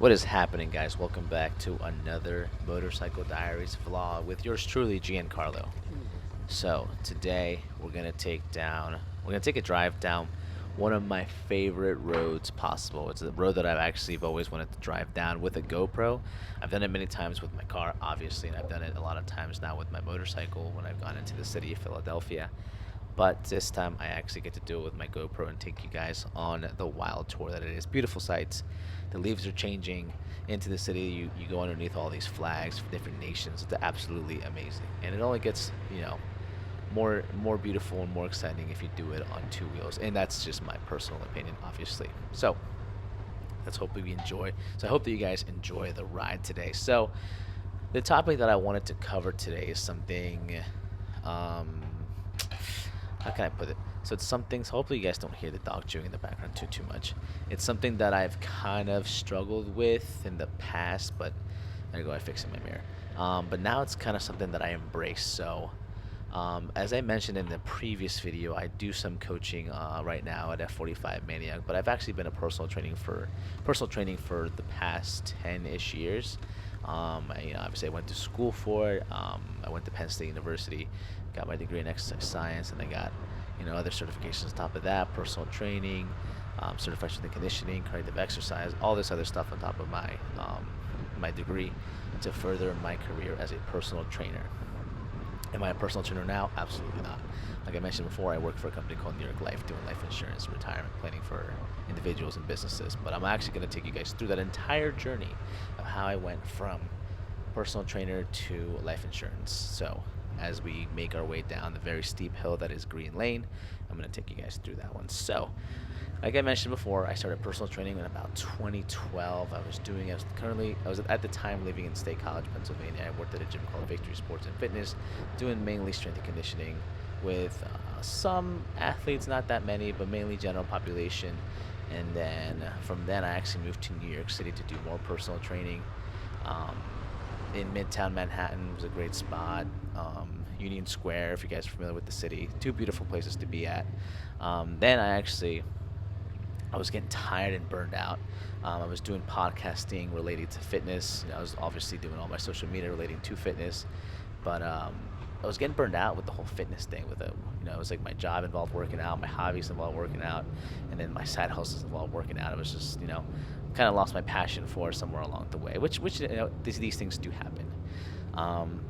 What is happening, guys? Welcome back to another Motorcycle Diaries vlog with yours truly, Giancarlo. So today we're gonna take a drive down one of my favorite roads possible. It's a road that I've always wanted to drive down with a GoPro. I've done it many times with my car, obviously, and I've done it a lot of times now with my motorcycle when I've gone into the city of Philadelphia. But this time I actually get to do it with my GoPro and take you guys on the wild tour that it is. Beautiful sights. The leaves are changing into the city. You go underneath all these flags from different nations. It's absolutely amazing. And it only gets, more beautiful and more exciting if you do it on two wheels. And that's just my personal opinion, obviously. So let's hope we enjoy. So I hope that you guys enjoy the ride today. So the topic that I wanted to cover today is something um, how can I put it? So it's something. So hopefully you guys don't hear the dog chewing in the background too much. It's something that I've kind of struggled with in the past, but there you go. I fixed my mirror. But now it's kind of something that I embrace. So as I mentioned in the previous video, I do some coaching right now at F45 Maniac, but I've actually been a personal training for the past 10-ish years. Obviously I went to school for it. I went to Penn State University, got my degree in exercise science, and I got other certifications on top of that, personal training, certified strength and conditioning, cardiac exercise, all this other stuff on top of my degree to further my career as a personal trainer. Am I a personal trainer now? Absolutely not. Like I mentioned before, I work for a company called New York Life doing life insurance, retirement planning for individuals and businesses. But I'm actually going to take you guys through that entire journey of how I went from personal trainer to life insurance. So as we make our way down the very steep hill that is Green Lane, I'm going to take you guys through that one. So like I mentioned before, I started personal training in about 2012. I was at the time living in State College, Pennsylvania. I worked at a gym called Victory Sports and Fitness, doing mainly strength and conditioning with some athletes, not that many, but mainly general population. And then from then, I actually moved to New York City to do more personal training. In Midtown Manhattan was a great spot. Union Square, if you guys are familiar with the city, two beautiful places to be at. Then I was getting tired and burned out. I was doing podcasting related to fitness. I was obviously doing all my social media relating to fitness, but I was getting burned out with the whole fitness thing. It was like my job involved working out, my hobbies involved working out, and then my side hustles involved working out. It was just, kind of lost my passion for somewhere along the way, which these things do happen.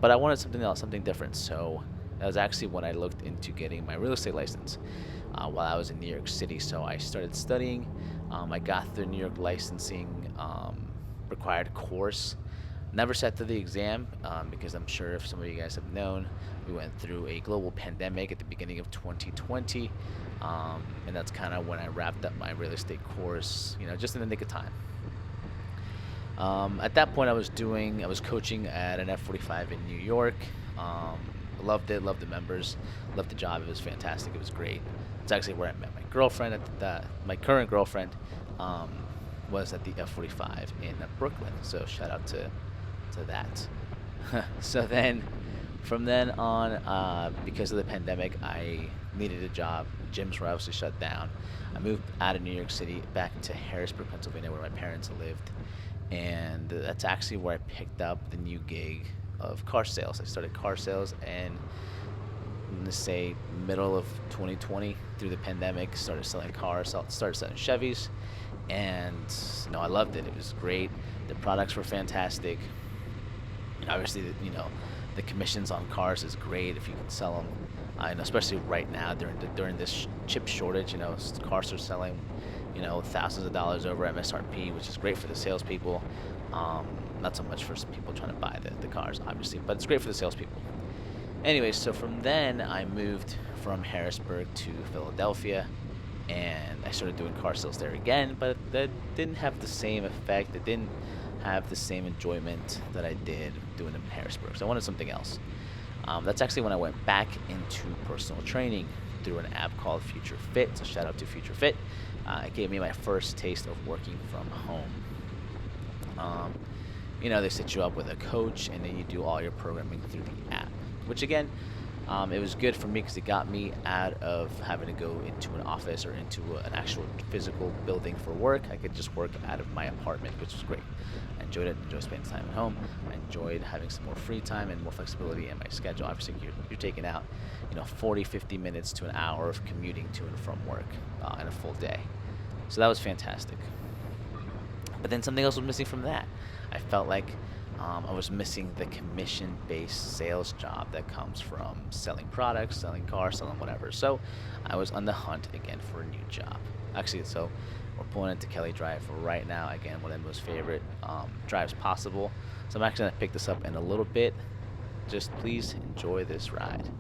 But I wanted something else, something different. So that was actually when I looked into getting my real estate license while I was in New York City. So I started studying. I got the New York licensing required course. Never sat through the exam because I'm sure if some of you guys have known, we went through a global pandemic at the beginning of 2020. And that's kind of when I wrapped up my real estate course, just in the nick of time. At that point, I was coaching at an F45 in New York. Loved it, loved the members, loved the job. It was fantastic. It was great. It's actually where I met my girlfriend. My current girlfriend was at the F45 in Brooklyn. So shout out to that. So then, from then on, because of the pandemic, I needed a job. Gyms were obviously shut down. I moved out of New York City back to Harrisburg, Pennsylvania, where my parents lived. And that's actually where I picked up the new gig of car sales. I started car sales, and I'm gonna say middle of 2020 through the pandemic, started selling cars, started selling Chevys, and I loved it. It was great. The products were fantastic. Obviously, the commissions on cars is great if you can sell them. And especially right now during this chip shortage, cars are selling, thousands of dollars over MSRP, which is great for the salespeople. Not so much for people trying to buy the cars, obviously, but it's great for the salespeople. Anyway, so from then I moved from Harrisburg to Philadelphia, and I started doing car sales there again, but that didn't have the same effect. It didn't have the same enjoyment that I did doing it in Harrisburg. So I wanted something else. That's actually when I went back into personal training through an app called Future Fit. So shout out to Future Fit. It gave me my first taste of working from home. They set you up with a coach, and then you do all your programming through the app, which again, It was good for me because it got me out of having to go into an office or into an actual physical building for work. I could just work out of my apartment, which was great. I enjoyed it, enjoyed spending time at home. I enjoyed having some more free time and more flexibility in my schedule. Obviously, you're taking out, 40, 50 minutes to an hour of commuting to and from work in a full day. So that was fantastic. But then something else was missing from that. I felt like I was missing the commission-based sales job that comes from selling products, selling cars, selling whatever. So I was on the hunt again for a new job. Actually, so we're pulling into Kelly Drive right now. Again, one of the most favorite drives possible. So I'm actually gonna pick this up in a little bit. Just please enjoy this ride.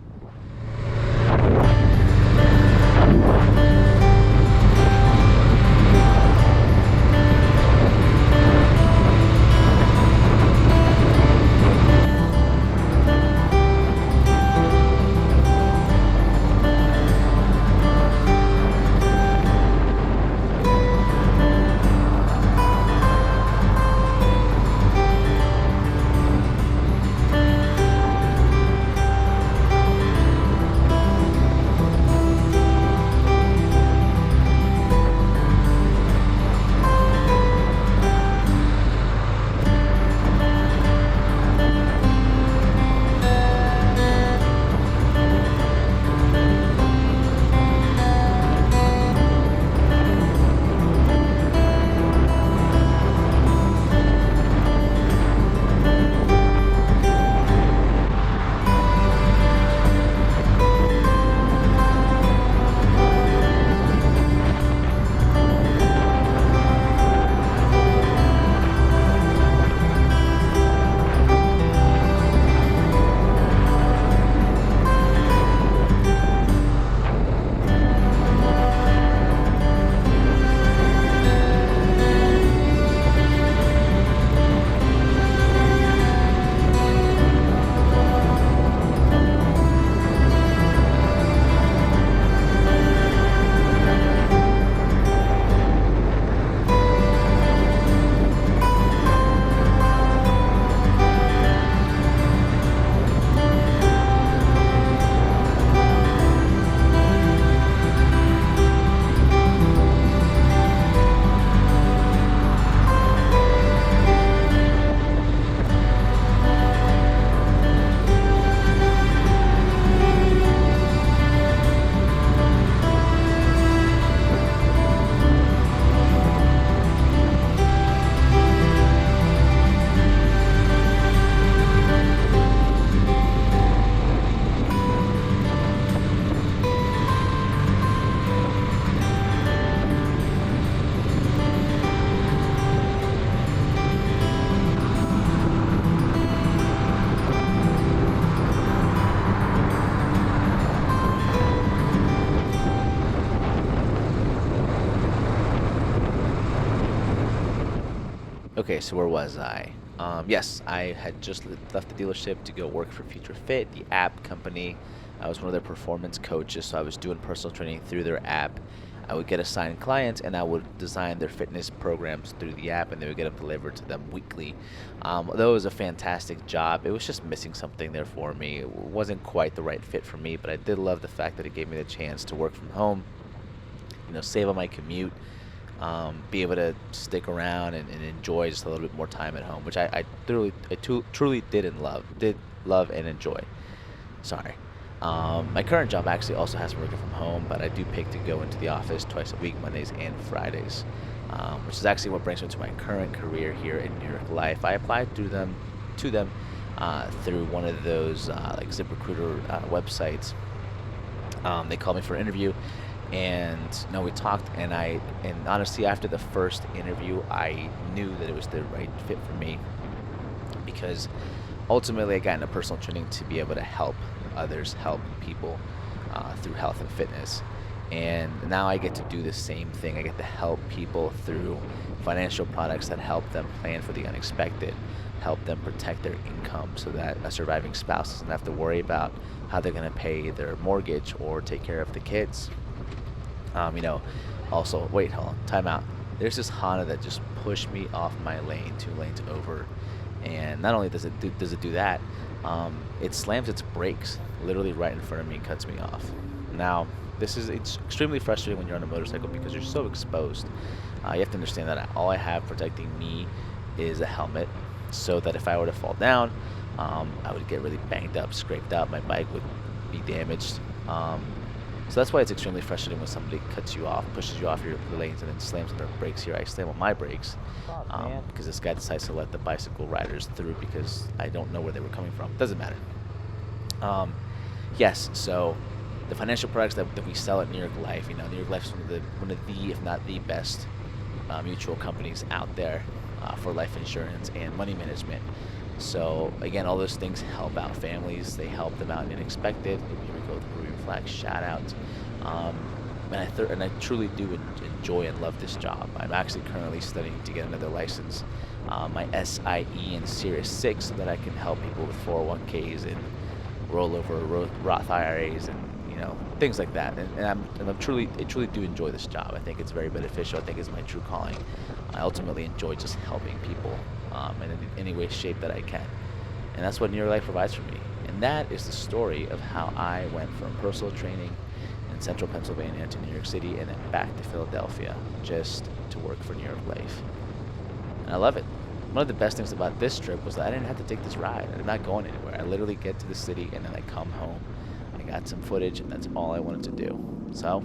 Okay, so where was I? Yes, I had just left the dealership to go work for Future Fit, the app company. I was one of their performance coaches, so I was doing personal training through their app. I would get assigned clients, and I would design their fitness programs through the app, and they would get them delivered to them weekly. Although it was a fantastic job, it was just missing something there for me. It wasn't quite the right fit for me, but I did love the fact that it gave me the chance to work from home, save on my commute, be able to stick around and enjoy just a little bit more time at home, which truly did love and enjoy. Sorry. My current job actually also has me working from home, but I do pick to go into the office twice a week, Mondays and Fridays, which is actually what brings me to my current career here in New York Life. I applied to them through one of those like ZipRecruiter websites. They called me for an interview, and no, we talked, and honestly, after the first interview, I knew that it was the right fit for me, because ultimately I got into personal training to be able to help others, help people through health and fitness. And now I get to do the same thing. I get to help people through financial products that help them plan for the unexpected, help them protect their income so that a surviving spouse doesn't have to worry about how they're going to pay their mortgage or take care of the kids. Also, wait, hold on, time out. There's this Honda that just pushed me off my lane, 2 lanes over. And not only does it do that, it slams its brakes literally right in front of me and cuts me off. Now, it's extremely frustrating when you're on a motorcycle because you're so exposed. You have to understand that all I have protecting me is a helmet, so that if I were to fall down, I would get really banged up, scraped up. My bike would be damaged. So that's why it's extremely frustrating when somebody cuts you off, pushes you off your lanes, and then slams on their brakes. Here, I slam on my brakes because this guy decides to let the bicycle riders through because I don't know where they were coming from. Doesn't matter. Yes, so the financial products that we sell at New York Life, New York Life is one of the, if not the best mutual companies out there for life insurance and money management. So again, all those things help out families. They help them out in unexpected. Here we go with the Peruvian flag shout out. And I truly do enjoy and love this job. I'm actually currently studying to get another license, my SIE in Series 6, so that I can help people with 401ks and rollover Roth IRAs and things like that. And I truly do enjoy this job. I think it's very beneficial. I think it's my true calling. I ultimately enjoy just helping people in any way, shape that I can. And that's what New York Life provides for me. And that is the story of how I went from personal training in central Pennsylvania to New York City and then back to Philadelphia just to work for New York Life. And I love it. One of the best things about this trip was that I didn't have to take this ride. I'm not going anywhere. I literally get to the city and then I come home. I got some footage and that's all I wanted to do. So,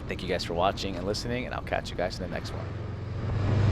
thank you guys for watching and listening, and I'll catch you guys in the next one.